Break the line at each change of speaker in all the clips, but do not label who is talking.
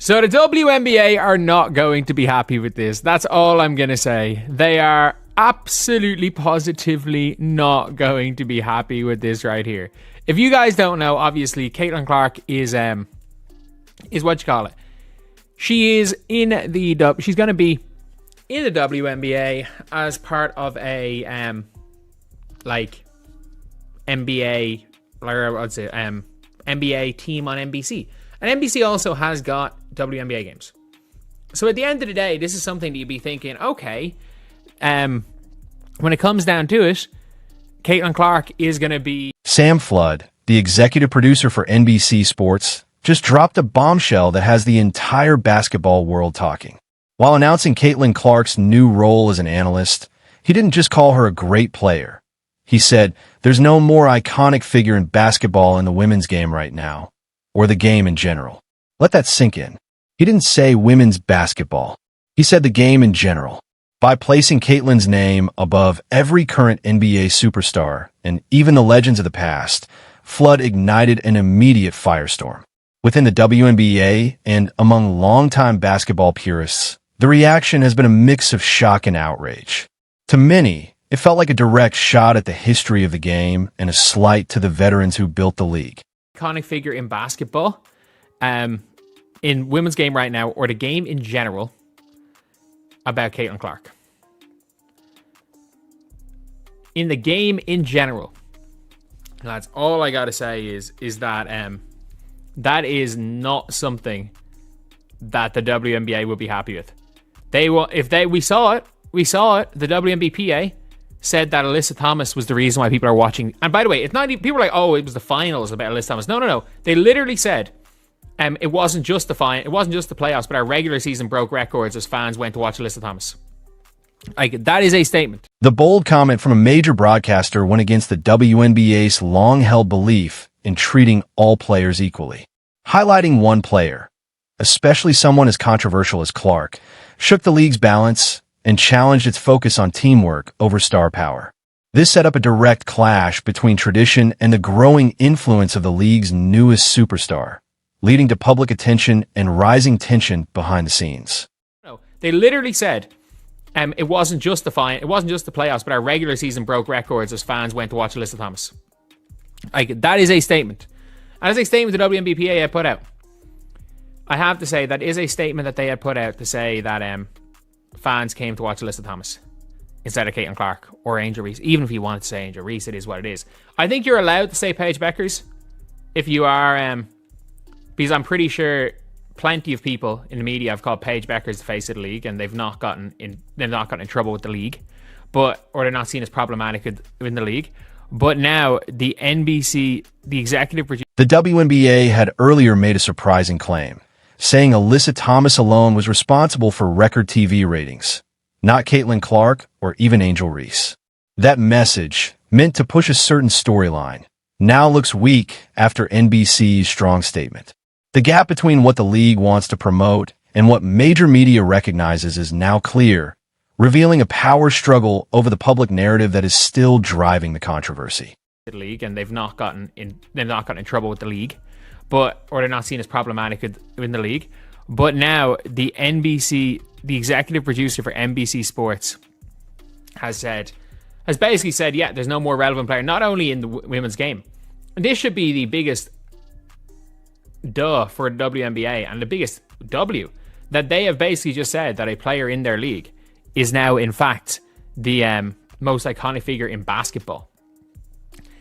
So the WNBA are not going to be happy with this. That's all I'm going to say. They are absolutely positively not going to be happy with this right here. If you guys don't know, obviously Caitlin Clark is what you call it. She is in the she's going to be in the WNBA as part of a NBA, or I'd say NBA team on NBC. And NBC also has got WNBA games. So at the end of the day, this is something that you'd be thinking, okay, when it comes down to it, Caitlin Clark is going to be...
Sam Flood, the executive producer for NBC Sports, just dropped a bombshell that has the entire basketball world talking. While announcing Caitlin Clark's new role as an analyst, he didn't just call her a great player. He said, "There's no more iconic figure in basketball in the women's game right now, or the game in general." Let that sink in. He didn't say women's basketball. He said the game in general. By placing Caitlin's name above every current NBA superstar and even the legends of the past, Flood ignited an immediate firestorm. Within the WNBA and among longtime basketball purists, the reaction has been a mix of shock and outrage. To many, it felt like a direct shot at the history of the game and a slight to the veterans who built the league.
Iconic figure in basketball, in women's game right now, or the game in general, about Caitlin Clark. In the game in general, that's all I gotta say is that that is not something that the WNBA will be happy with. We saw it. The WNBPA said that Alyssa Thomas was the reason why people are watching. And by the way, it's not people are like, oh, it was the finals about Alyssa Thomas. No. They literally said it wasn't just the playoffs, but our regular season broke records as fans went to watch Alyssa Thomas. Like, that is a statement.
The bold comment from a major broadcaster went against the WNBA's long-held belief in treating all players equally. Highlighting one player, especially someone as controversial as Clark, shook the league's balance and challenged its focus on teamwork over star power. This set up a direct clash between tradition and the growing influence of the league's newest superstar, leading to public attention and rising tension behind the scenes.
No, they literally said it wasn't just the playoffs, but our regular season broke records as fans went to watch Alyssa Thomas. Like, that is a statement. That is a statement the WNBPA had put out. I have to say, that is a statement that they had put out to say that fans came to watch Alyssa Thomas instead of Caitlin Clark or Angel Reese. Even if you wanted to say Angel Reese, it is what it is. I think you're allowed to say Paige Beckers if you are, because I'm pretty sure plenty of people in the media have called Paige Beckers the face of the league, and they've not gotten in trouble with the league, or they're not seen as problematic in the league. But now the NBC, the executive producer,
the WNBA had earlier made a surprising claim, saying Alyssa Thomas alone was responsible for record TV ratings, not Caitlin Clark or even Angel Reese. That message, meant to push a certain storyline, now looks weak after NBC's strong statement. The gap between what the league wants to promote and what major media recognizes is now clear, revealing a power struggle over the public narrative that is still driving the controversy.
The league, and they've not gotten in trouble with the league, or they're not seen as problematic in the league. But now the NBC, the executive producer for NBC Sports, has basically said, yeah, there's no more relevant player, not only in the women's game. And this should be the biggest duh for the WNBA and the biggest W, that they have basically just said that a player in their league is now, in fact, the most iconic figure in basketball.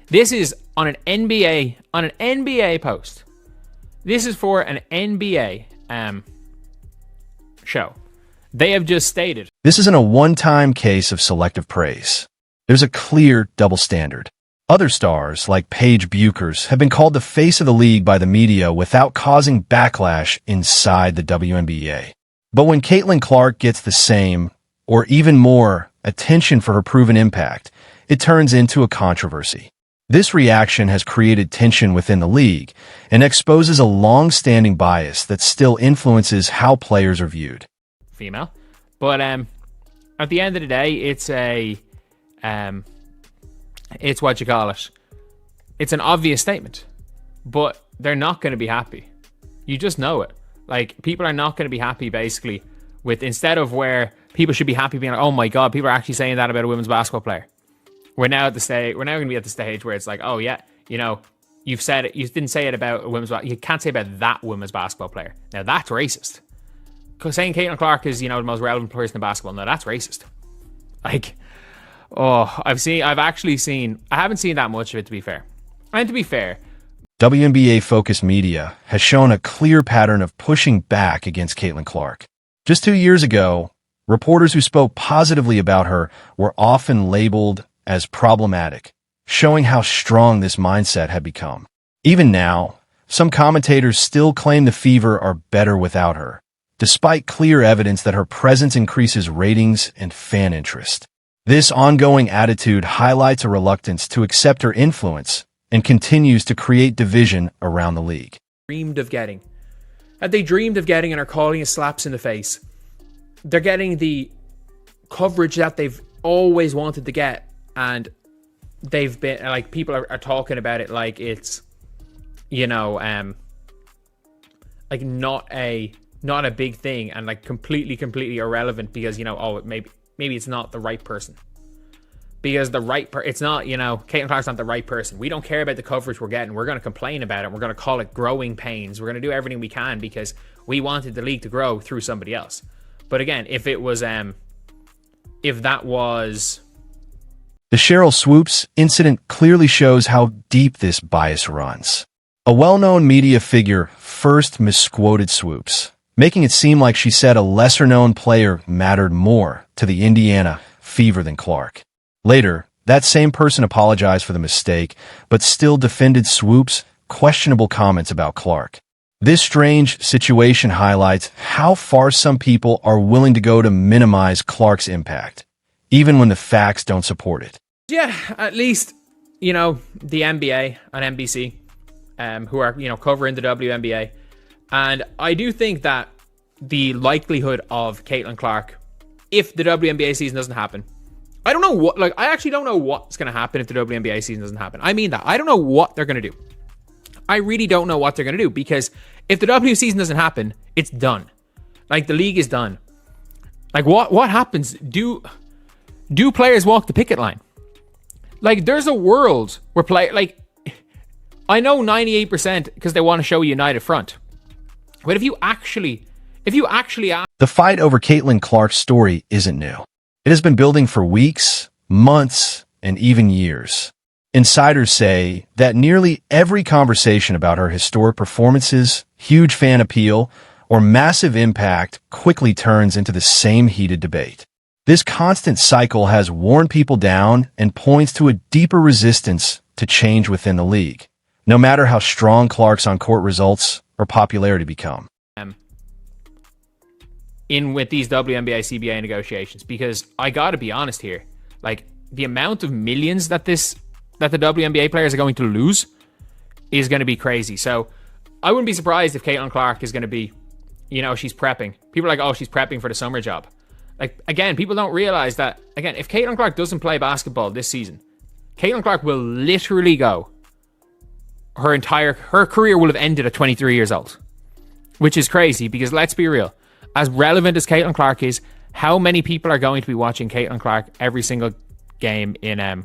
This is on an NBA post. This is for an NBA show. They have just stated,
this isn't a one-time case of selective praise. There's a clear double standard. Other stars, like Paige Buchers, have been called the face of the league by the media without causing backlash inside the WNBA. But when Caitlin Clark gets the same, or even more, attention for her proven impact, it turns into a controversy. This reaction has created tension within the league and exposes a long-standing bias that still influences how players are viewed.
Female. But at the end of the day, it's what you call it. It's an obvious statement, but they're not going to be happy. You just know it. Like, people are not going to be happy, basically, with, instead of where people should be happy being like, oh my God, people are actually saying that about a women's basketball player. We're now going to be at the stage where it's like, oh yeah, you know, you've said it, you didn't say it about a women's, you can't say about that women's basketball player. Now that's racist. Because saying Caitlin Clark is, you know, the most relevant person in basketball, no, that's racist. Like, oh, I haven't seen that much of it, to be fair. And to be fair,
WNBA-focused media has shown a clear pattern of pushing back against Caitlin Clark. Just 2 years ago, reporters who spoke positively about her were often labeled as problematic, showing how strong this mindset had become. Even now, some commentators still claim the Fever are better without her, despite clear evidence that her presence increases ratings and fan interest. This ongoing attitude highlights a reluctance to accept her influence and continues to create division around the league.
They dreamed of getting and are calling it slaps in the face. They're getting the coverage that they've always wanted to get, and they've been like, people are talking about it like it's, you know, like not a big thing, and like completely irrelevant because, you know, oh, maybe it's not the right person. Because it's not, you know, Caitlin Clark's not the right person. We don't care about the coverage we're getting. We're going to complain about it. We're going to call it growing pains. We're going to do everything we can because we wanted the league to grow through somebody else. But again, if that was
the Cheryl Swoops incident clearly shows how deep this bias runs. A well-known media figure first misquoted Swoops, making it seem like she said a lesser-known player mattered more to the Indiana Fever than Clark. Later, that same person apologized for the mistake, but still defended Swoops' questionable comments about Clark. This strange situation highlights how far some people are willing to go to minimize Clark's impact, even when the facts don't support it.
Yeah, at least, you know, the NBA and NBC, who are, you know, covering the WNBA. And I do think that the likelihood of Caitlin Clark, if the WNBA season doesn't happen, I actually don't know what's going to happen if the WNBA season doesn't happen. I mean that. I don't know what they're going to do. I really don't know what they're going to do, because if the W season doesn't happen, it's done. Like, the league is done. Like, what happens? Do players walk the picket line? Like, there's a world where I know 98% because they want to show a united front. But if you actually ask,
the fight over Caitlin Clark's story isn't new. It has been building for weeks, months, and even years. Insiders say that nearly every conversation about her historic performances, huge fan appeal, or massive impact quickly turns into the same heated debate. This constant cycle has worn people down and points to a deeper resistance to change within the league, no matter how strong Clark's on-court results or popularity become.
In with these WNBA CBA negotiations, because I gotta be honest here, like, the amount of millions that the WNBA players are going to lose is going to be crazy. So I wouldn't be surprised if Caitlin Clark is going to be, you know, she's prepping. People are like, oh, she's prepping for the summer job. Like, again, people don't realize that, again, if Caitlin Clark doesn't play basketball this season, Caitlin Clark will literally go, her career will have ended at 23 years old, which is crazy, because let's be real. As relevant as Caitlin Clark is, how many people are going to be watching Caitlin Clark every single game in a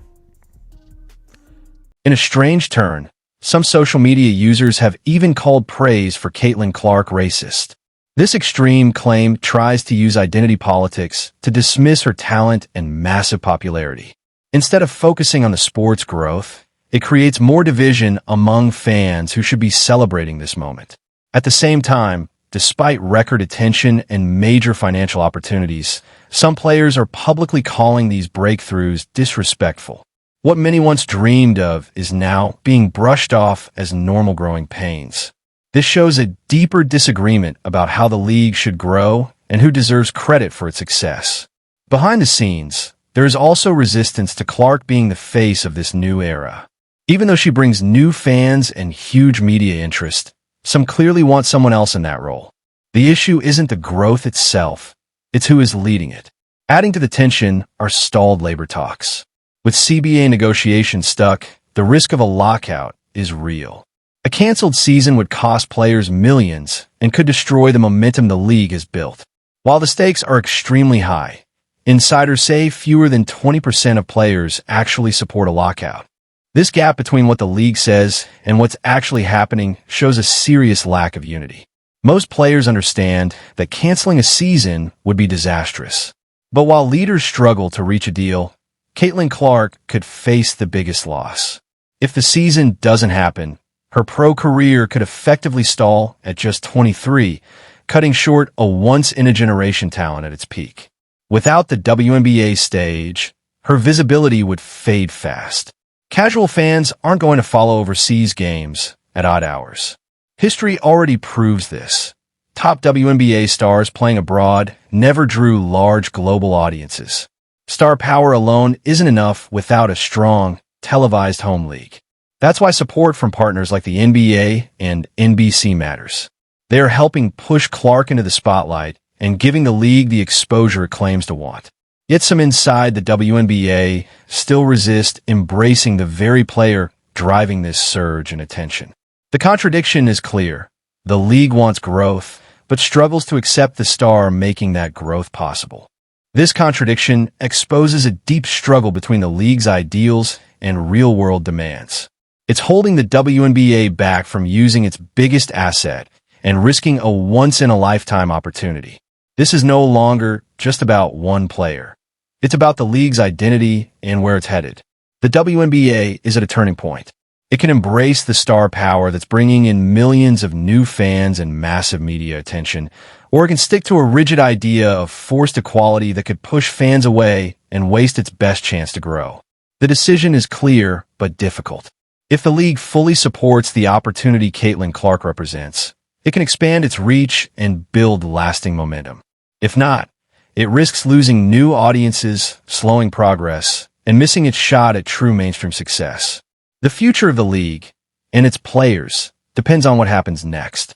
strange turn, some social media users have even called praise for Caitlin Clark racist. This extreme claim tries to use identity politics to dismiss her talent and massive popularity. Instead of focusing on the sport's growth, it creates more division among fans who should be celebrating this moment. At the same time, despite record attention and major financial opportunities, some players are publicly calling these breakthroughs disrespectful. What many once dreamed of is now being brushed off as normal growing pains. This shows a deeper disagreement about how the league should grow and who deserves credit for its success. Behind the scenes, there is also resistance to Clark being the face of this new era. Even though she brings new fans and huge media interest, some clearly want someone else in that role. The issue isn't the growth itself, it's who is leading it. Adding to the tension are stalled labor talks. With CBA negotiations stuck, the risk of a lockout is real. A canceled season would cost players millions and could destroy the momentum the league has built. While the stakes are extremely high, insiders say fewer than 20% of players actually support a lockout. This gap between what the league says and what's actually happening shows a serious lack of unity. Most players understand that canceling a season would be disastrous. But while leaders struggle to reach a deal, Caitlin Clark could face the biggest loss. If the season doesn't happen, her pro career could effectively stall at just 23, cutting short a once-in-a-generation talent at its peak. Without the WNBA stage, her visibility would fade fast. Casual fans aren't going to follow overseas games at odd hours. History already proves this. Top WNBA stars playing abroad never drew large global audiences. Star power alone isn't enough without a strong, televised home league. That's why support from partners like the NBA and NBC matters. They are helping push Clark into the spotlight and giving the league the exposure it claims to want. Yet some inside the WNBA still resist embracing the very player driving this surge in attention. The contradiction is clear. The league wants growth, but struggles to accept the star making that growth possible. This contradiction exposes a deep struggle between the league's ideals and real-world demands. It's holding the WNBA back from using its biggest asset and risking a once-in-a-lifetime opportunity. This is no longer just about one player. It's about the league's identity and where it's headed. The WNBA is at a turning point. It can embrace the star power that's bringing in millions of new fans and massive media attention, or it can stick to a rigid idea of forced equality that could push fans away and waste its best chance to grow. The decision is clear but difficult. If the league fully supports the opportunity Caitlin Clark represents, it can expand its reach and build lasting momentum. If not, it risks losing new audiences, slowing progress, and missing its shot at true mainstream success. The future of the league and its players depends on what happens next.